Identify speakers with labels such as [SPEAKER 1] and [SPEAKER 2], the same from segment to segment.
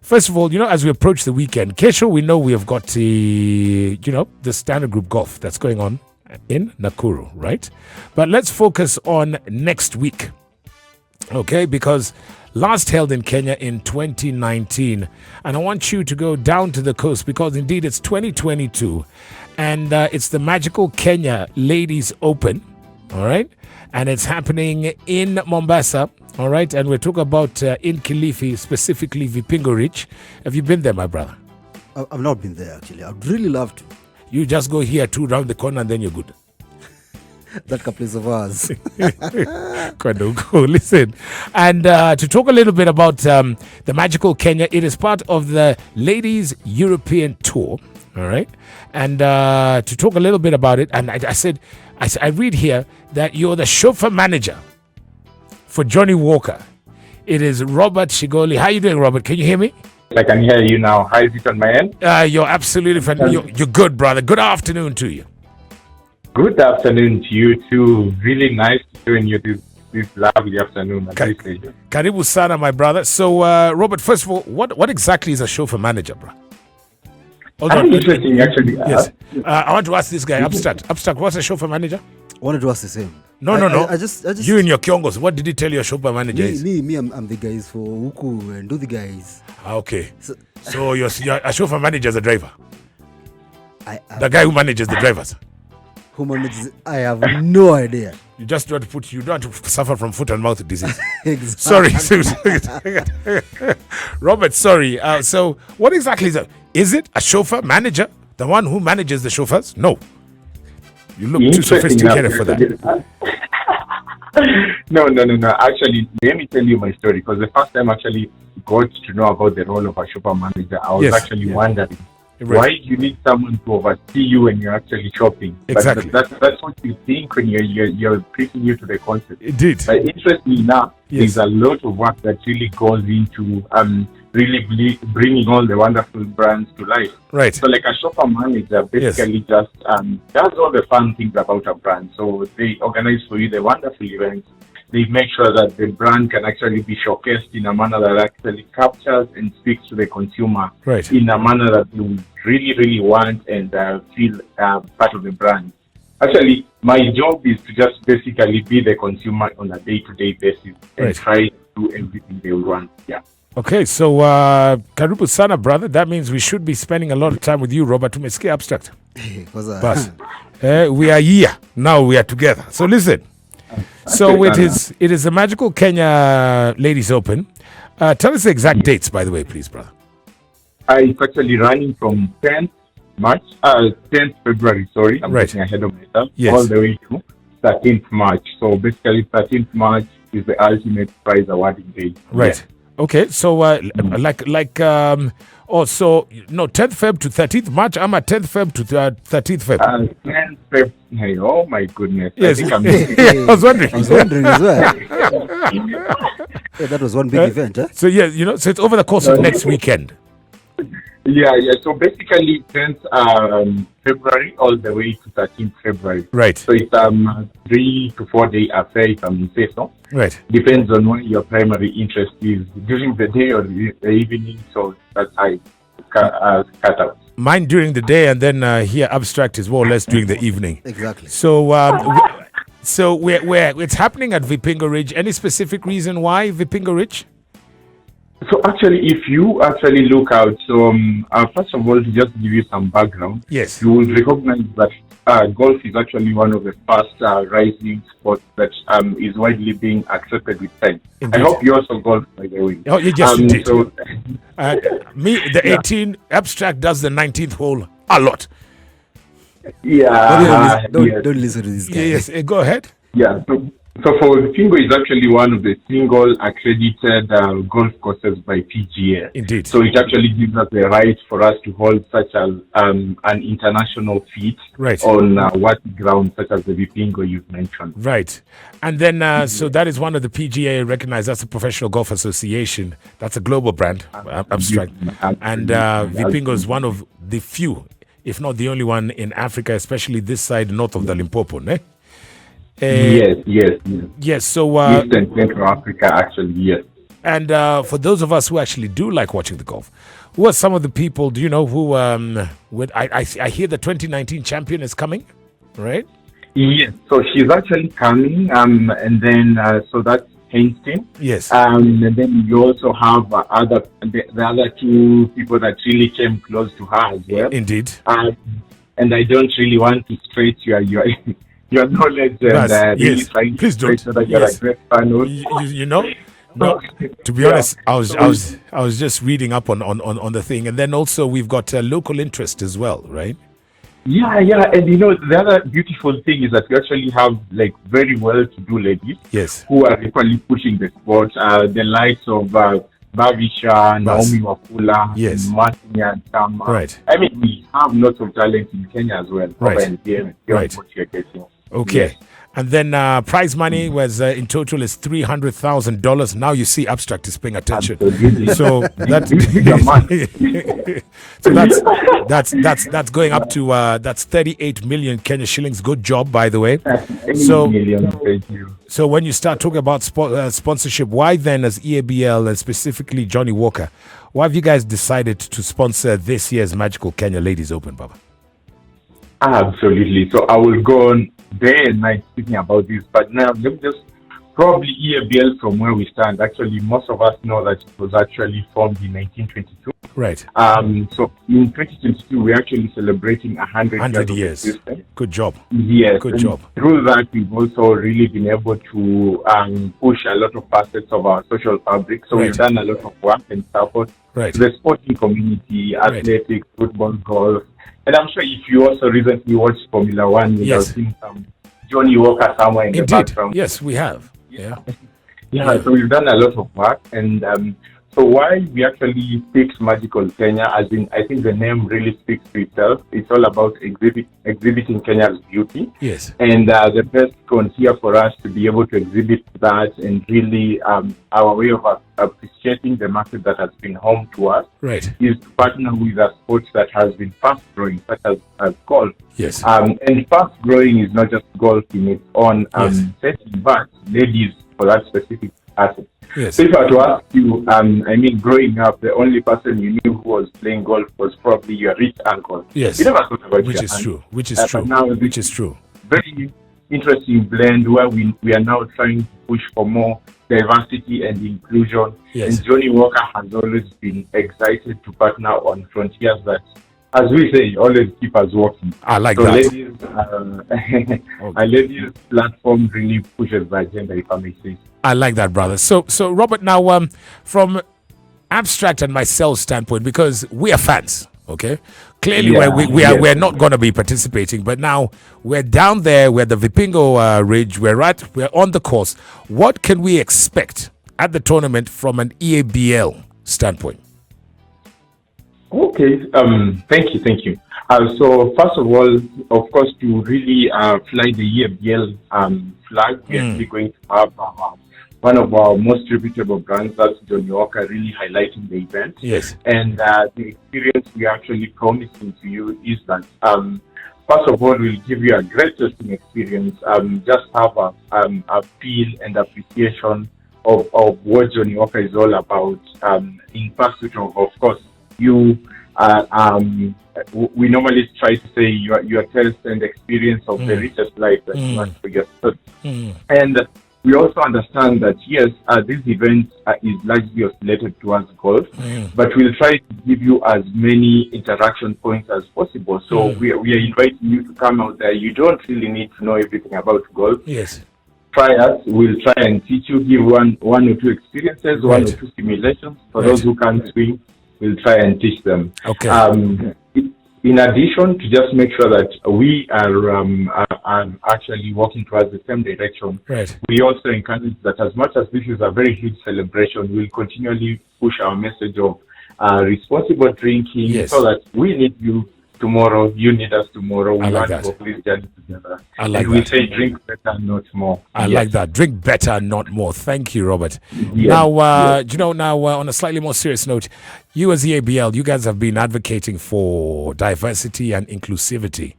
[SPEAKER 1] First of all, as we approach the weekend, Kesho, we know we have got the Standard Group Golf that's going on in Nakuru, right? But let's focus on next week, okay? Because last held in Kenya in 2019. And I want you to go down to the coast because indeed it's 2022. And it's the magical Kenya Ladies Open, all right? And it's happening in Mombasa, all right? And we're talking about in Kilifi, specifically Vipingo Ridge. Have you been there, my brother?
[SPEAKER 2] I've not been there, actually. I'd really love to.
[SPEAKER 1] You just go here, 2 round the corner, and then you're good.
[SPEAKER 2] That place of ours.
[SPEAKER 1] Listen. And to talk a little bit about the magical Kenya, it is part of the Ladies European Tour, all right? And to talk a little bit about it, and I read here that you're the chauffeur manager for Johnny Walker. It is Robert Shigoli. How are you doing, Robert? Can you hear me?
[SPEAKER 3] I can hear you now. How is it on my end?
[SPEAKER 1] You're absolutely fantastic. You're good, brother. Good afternoon to you.
[SPEAKER 3] Good afternoon to you too. Really nice to join you this lovely afternoon.
[SPEAKER 1] Karibu sana, my brother. So, Robert, first of all, what exactly is a chauffeur manager, bro?
[SPEAKER 3] Interesting, actually.
[SPEAKER 1] Yes. I want to ask this guy, Abstract. Abstract, what's a chauffeur manager?
[SPEAKER 2] I wanted to ask the same.
[SPEAKER 1] No.
[SPEAKER 2] I just
[SPEAKER 1] You and your Kyongos, what did he tell you a chauffeur manager is?
[SPEAKER 2] Me, I'm the guys for Uku and do the guys.
[SPEAKER 1] Okay. So you're a chauffeur manager as a driver? The guy who manages the drivers?
[SPEAKER 2] Who manages? I have no idea.
[SPEAKER 1] You just don't have to suffer from foot and mouth disease.
[SPEAKER 2] Exactly.
[SPEAKER 1] Sorry. Robert, sorry. So what exactly is it? Is it a chauffeur manager? The one who manages the chauffeurs? No. You look too sophisticated for that.
[SPEAKER 3] No. Actually, let me tell you my story. Because the first time I actually got to know about the role of a chauffeur manager, I was wondering why you need someone to oversee you when you're actually shopping.
[SPEAKER 1] Exactly.
[SPEAKER 3] But that's what you think when you're pretty new to the concept.
[SPEAKER 1] Indeed.
[SPEAKER 3] But interestingly enough, there's a lot of work that really goes into really bringing all the wonderful brands to life.
[SPEAKER 1] Right.
[SPEAKER 3] So like a shopper manager basically just does all the fun things about a brand. So they organize for you the wonderful events. They make sure that the brand can actually be showcased in a manner that actually captures and speaks to the consumer in a manner that you really, really want and feel part of the brand. Actually, my job is to just basically be the consumer on a day-to-day basis and try to do everything they want. Yeah.
[SPEAKER 1] Okay, so Karibu Sana, brother. That means we should be spending a lot of time with you, Robert, to make Abstract. But we are here. Now we are together. So listen. So it is the magical Kenya Ladies Open. Tell us the exact dates, by the way, please, brother.
[SPEAKER 3] It's actually running from 10th February, sorry. I'm getting ahead of myself.
[SPEAKER 1] Yes.
[SPEAKER 3] All the way to 13th March. So basically 13th March is the ultimate prize awarding day.
[SPEAKER 1] Right. Yeah. Okay, so 10th Feb to 13th March. I'm at 10th Feb to 13th Feb.
[SPEAKER 3] 10th Feb. Hey, oh my goodness.
[SPEAKER 1] Yes.
[SPEAKER 3] I
[SPEAKER 1] I was wondering.
[SPEAKER 2] as well. That was one big event, huh?
[SPEAKER 1] So so it's over the course of next weekend.
[SPEAKER 3] Yeah. So basically 10th February all the way to 13th February.
[SPEAKER 1] Right.
[SPEAKER 3] So it's 3 to 4 day affair, if I may say so.
[SPEAKER 1] Right.
[SPEAKER 3] Depends on what your primary interest is during the day or the evening. So that's how it's cut out.
[SPEAKER 1] Mine during the day, and then here Abstract is more or less during the evening.
[SPEAKER 2] Exactly.
[SPEAKER 1] So it's happening at Vipingo Ridge. Any specific reason why Vipingo Ridge?
[SPEAKER 3] So actually, if you actually look out, so first of all, to just give you some background,
[SPEAKER 1] yes,
[SPEAKER 3] you will recognize that golf is actually one of the fast rising sports that is widely being accepted with time. Indeed. I hope you also golf, by the way.
[SPEAKER 1] Oh, yes, you did.
[SPEAKER 3] So,
[SPEAKER 1] the 18 Abstract does the 19th hole a lot.
[SPEAKER 3] Yeah.
[SPEAKER 2] Don't listen to this guy.
[SPEAKER 1] Yes, go ahead.
[SPEAKER 3] Yeah. So for Vipingo is actually one of the single accredited golf courses by PGA.
[SPEAKER 1] Indeed.
[SPEAKER 3] So it actually gives us the right for us to hold such an international feat on what ground such as the Vipingo you've mentioned.
[SPEAKER 1] Right. And then, so that is one of the PGA recognized. That's the Professional Golf Association. That's a global brand, Abstract. And Vipingo is one of the few, if not the only one in Africa, especially this side north of the Limpopo, ne?
[SPEAKER 3] Yes.
[SPEAKER 1] Yes, so
[SPEAKER 3] East and Central Africa, actually, yes.
[SPEAKER 1] And for those of us who actually do like watching the golf, who are some of the people, do you know, who, I hear the 2019 champion is coming, right?
[SPEAKER 3] Yes, so she's actually coming, and then so that's Hainston.
[SPEAKER 1] Yes.
[SPEAKER 3] And then you also have the other two people that really came close to her as well.
[SPEAKER 1] Indeed.
[SPEAKER 3] And I don't really want to stretch your knowledge and really
[SPEAKER 1] yes.
[SPEAKER 3] trying
[SPEAKER 1] Please
[SPEAKER 3] to
[SPEAKER 1] don't.
[SPEAKER 3] so that you're a great fan.
[SPEAKER 1] You know. No, to be honest, I was just reading up on the thing, and then also we've got local interest as well, right?
[SPEAKER 3] Yeah, and you know the other beautiful thing is that we actually have like very well-to-do ladies,
[SPEAKER 1] yes,
[SPEAKER 3] who are equally pushing the sport. The likes of Bavisha, Naomi Wafula,
[SPEAKER 1] yes,
[SPEAKER 3] Martin and Tama.
[SPEAKER 1] Right.
[SPEAKER 3] I mean, we have lots of talent in Kenya as well.
[SPEAKER 1] Right. Right. Okay. Yes. And then prize money was in total is $300,000. Now you see Abstract is paying attention. So that's going up to that's 38 million Kenya shillings. Good job, by the way. So when you start talking about sponsorship, why then, as EABL and specifically Johnny Walker, why have you guys decided to sponsor this year's Magical Kenya Ladies Open, Baba?
[SPEAKER 3] Absolutely. So I will go on day and night speaking about this, but now let me just probably EABL from where we stand. Actually, most of us know that it was actually formed in 1922.
[SPEAKER 1] Right.
[SPEAKER 3] So in 2022, we're actually celebrating 100
[SPEAKER 1] years. Good job.
[SPEAKER 3] Yes.
[SPEAKER 1] Good job.
[SPEAKER 3] Through that, we've also really been able to push a lot of facets of our social fabric. So we've done a lot of work and support the sporting community, athletics, football, golf. And I'm sure if you also recently watched Formula One, you have seen some Johnny Walker somewhere in the background.
[SPEAKER 1] Yes, we have. Yeah.
[SPEAKER 3] So we've done a lot of work. And so why we actually picked Magical Kenya, as in, I think the name really speaks to itself. It's all about exhibiting Kenya's beauty.
[SPEAKER 1] Yes.
[SPEAKER 3] And the best frontier for us to be able to exhibit that and really our way of appreciating the market that has been home to us is to partner with a sport that has been fast growing, such as golf.
[SPEAKER 1] Yes.
[SPEAKER 3] And fast growing is not just golf in its own setting, but ladies for that specific asset.
[SPEAKER 1] Yes.
[SPEAKER 3] So if I were to ask you, growing up, the only person you knew who was playing golf was probably your rich uncle.
[SPEAKER 1] Yes.
[SPEAKER 3] You never thought about
[SPEAKER 1] Which is true. Which is true.
[SPEAKER 3] Now
[SPEAKER 1] Which is true.
[SPEAKER 3] Very interesting blend where we are now trying to push for more diversity and inclusion.
[SPEAKER 1] Yes.
[SPEAKER 3] And Johnny Walker has always been excited to partner on frontiers that, as we say, always keep us walking.
[SPEAKER 1] I like that.
[SPEAKER 3] Ladies, a ladies platform really pushes the agenda, if I may say.
[SPEAKER 1] I like that, brother. So Robert, now from Abstract and myself standpoint, because we are fans, okay? Clearly, we're not going to be participating, but now we're down there, we're the Vipingo Ridge, we're on the course. What can we expect at the tournament from an EABL standpoint?
[SPEAKER 3] Okay, thank you. So first of all, of course, to really fly the EABL flag, we're actually going to have one of our most reputable brands, that's Johnny Walker, really highlighting the event.
[SPEAKER 1] Yes.
[SPEAKER 3] And the experience we're actually promising to you is that, first of all, we'll give you a great testing experience. Just have a feel and appreciation of what Johnny Walker is all about. In pursuit of course, you we normally try to say your taste and experience of the richest life that you want for yourself. And we also understand that, yes, this event is largely oscillated towards golf, but we'll try to give you as many interaction points as possible. So we are inviting you to come out there. You don't really need to know everything about golf.
[SPEAKER 1] Yes.
[SPEAKER 3] Try us. We'll try and teach you, give one or two experiences, one or two simulations. For those who can't swim, we'll try and teach them.
[SPEAKER 1] Okay.
[SPEAKER 3] In addition, to just make sure that we are actually working towards the same direction, we also encourage that as much as this is a very huge celebration, we'll continually push our message of responsible drinking so that we need you tomorrow, you need us tomorrow. We want to go this journey together.
[SPEAKER 1] I like
[SPEAKER 3] and
[SPEAKER 1] that.
[SPEAKER 3] We say drink better, not more.
[SPEAKER 1] I like that. Drink better, not more. Thank you, Robert.
[SPEAKER 3] Yes.
[SPEAKER 1] Now, on a slightly more serious note, you as EABL, you guys have been advocating for diversity and inclusivity.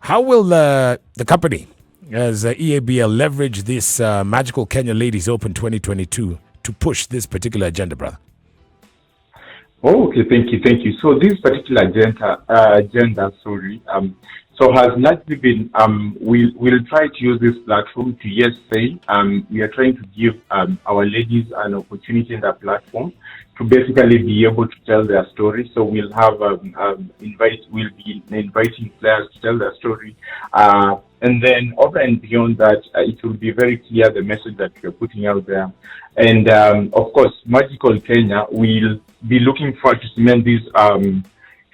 [SPEAKER 1] How will the company, as EABL, leverage this Magical Kenya Ladies Open 2022 to to push this particular agenda, brother?
[SPEAKER 3] Oh, okay, thank you. So this particular agenda, so has largely been, we'll try to use this platform to say, we are trying to give our ladies an opportunity in that platform to basically be able to tell their story. So we'll have we'll be inviting players to tell their story, and then over and beyond that, it will be very clear the message that we're putting out there. And of course, Magical Kenya will be looking forward to cement this.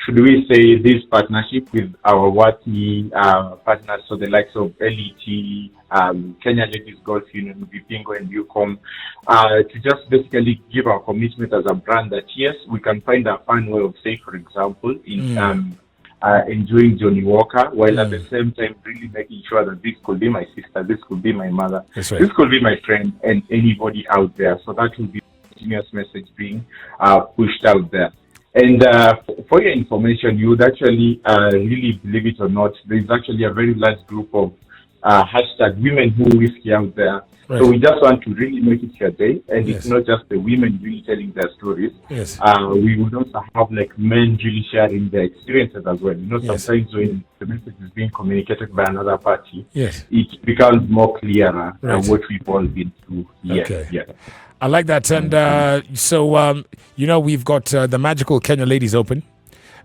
[SPEAKER 3] Should we say this partnership with our worthy partners, so the likes of LET, Kenya Ladies Golf Union, Vipingo, and UCOM, to just basically give our commitment as a brand that yes, we can find a fun way of saying, for example, in enjoying Johnny Walker, while at the same time really making sure that this could be my sister, this could be my mother,
[SPEAKER 1] That's right.
[SPEAKER 3] this could be my friend, and anybody out there. So that will be a continuous message being pushed out there. And for your information, you would actually really believe it or not, there's actually a very large group of hashtag women who whiskey out there.
[SPEAKER 1] Right.
[SPEAKER 3] So we just want to really make it your day, and
[SPEAKER 1] Yes.
[SPEAKER 3] it's not just the women really telling their stories.
[SPEAKER 1] Yes.
[SPEAKER 3] We would also have like men really sharing their experiences as well. You know,
[SPEAKER 1] Yes.
[SPEAKER 3] sometimes when the message is being communicated by another party,
[SPEAKER 1] Yes.
[SPEAKER 3] it becomes more clearer
[SPEAKER 1] Right.
[SPEAKER 3] what we've all been through. Yes,
[SPEAKER 1] Okay.
[SPEAKER 3] yes.
[SPEAKER 1] I like that. And we've got the Magical Kenya Ladies Open,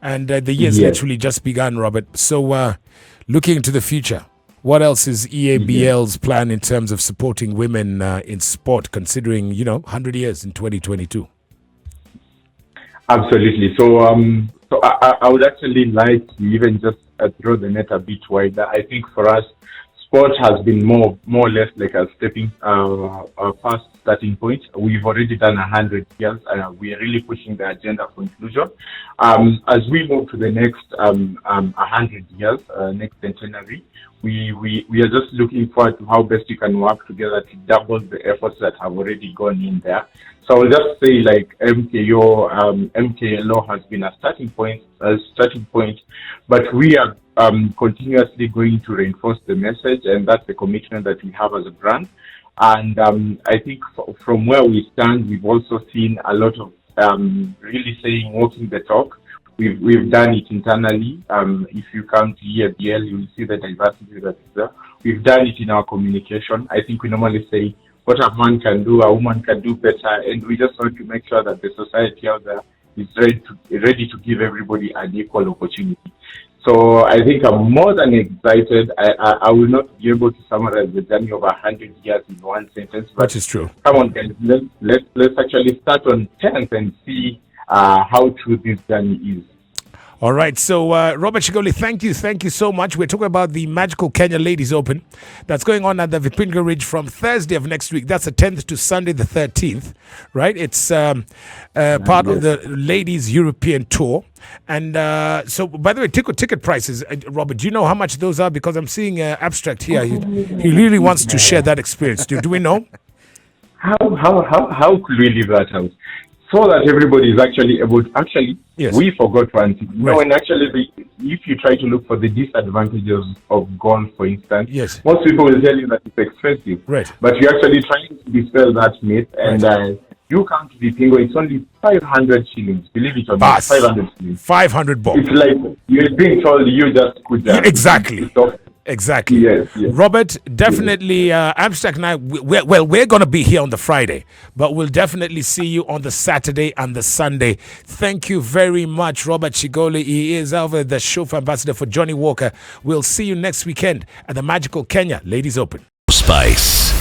[SPEAKER 1] and the year's
[SPEAKER 3] Yes.
[SPEAKER 1] literally just begun, Robert. So looking into the future, what else is EABL's plan in terms of supporting women in sport, considering, 100 years in 2022?
[SPEAKER 3] Absolutely. So, I would actually like to even just throw the net a bit wider. I think for us, sport has been more or less like a stepping first starting point. We've already done 100 years. We are really pushing the agenda for inclusion. As we move to the next 100 years, next centenary, we are just looking forward to how best we can work together to double the efforts that have already gone in there. So I'll just say like MKLO has been a starting point, but we are continuously going to reinforce the message, and that's the commitment that we have as a brand. And I think from where we stand, we've also seen a lot of really saying, walking the talk. We've done it internally. If you come to EABL, you will see the diversity that is there. We've done it in our communication. I think we normally say, what a man can do, a woman can do better, and we just want to make sure that the society out there is ready to give everybody an equal opportunity. So I think I'm more than excited. I will not be able to summarize the journey of 100 years in one sentence, but
[SPEAKER 1] Which is true.
[SPEAKER 3] Come on, guys, let's actually start on 10th and see how true this journey is.
[SPEAKER 1] All right. So, Robert Shigoli, thank you so much. We're talking about the Magical Kenya Ladies Open that's going on at the Vipingo Ridge from Thursday of next week. That's the 10th to Sunday the 13th, right? It's part of the Ladies European Tour. And so, by the way, ticket prices, Robert, do you know how much those are? Because I'm seeing Abstract here. He really wants to share that experience. Do we know?
[SPEAKER 3] How could we leave that out? So that everybody is actually able to,
[SPEAKER 1] Yes.
[SPEAKER 3] we forgot one thing. You know,
[SPEAKER 1] Right.
[SPEAKER 3] and actually, if you try to look for the disadvantages of golf, for instance,
[SPEAKER 1] Yes.
[SPEAKER 3] most people will tell you that it's expensive.
[SPEAKER 1] Right.
[SPEAKER 3] But you're actually trying to dispel that myth, and you come to the Pingo, it's only 500 shillings. Believe it or not,
[SPEAKER 1] Bas.
[SPEAKER 3] 500 shillings.
[SPEAKER 1] 500 bob.
[SPEAKER 3] It's like you're being told you just could.
[SPEAKER 1] Exactly. Exactly.
[SPEAKER 3] Yes.
[SPEAKER 1] Robert, definitely, Abstract and I, we're going to be here on the Friday, but we'll definitely see you on the Saturday and the Sunday. Thank you very much, Robert Shigoli. He is over the chauffeur ambassador for Johnny Walker. We'll see you next weekend at the Magical Kenya Ladies Open.
[SPEAKER 4] Spice.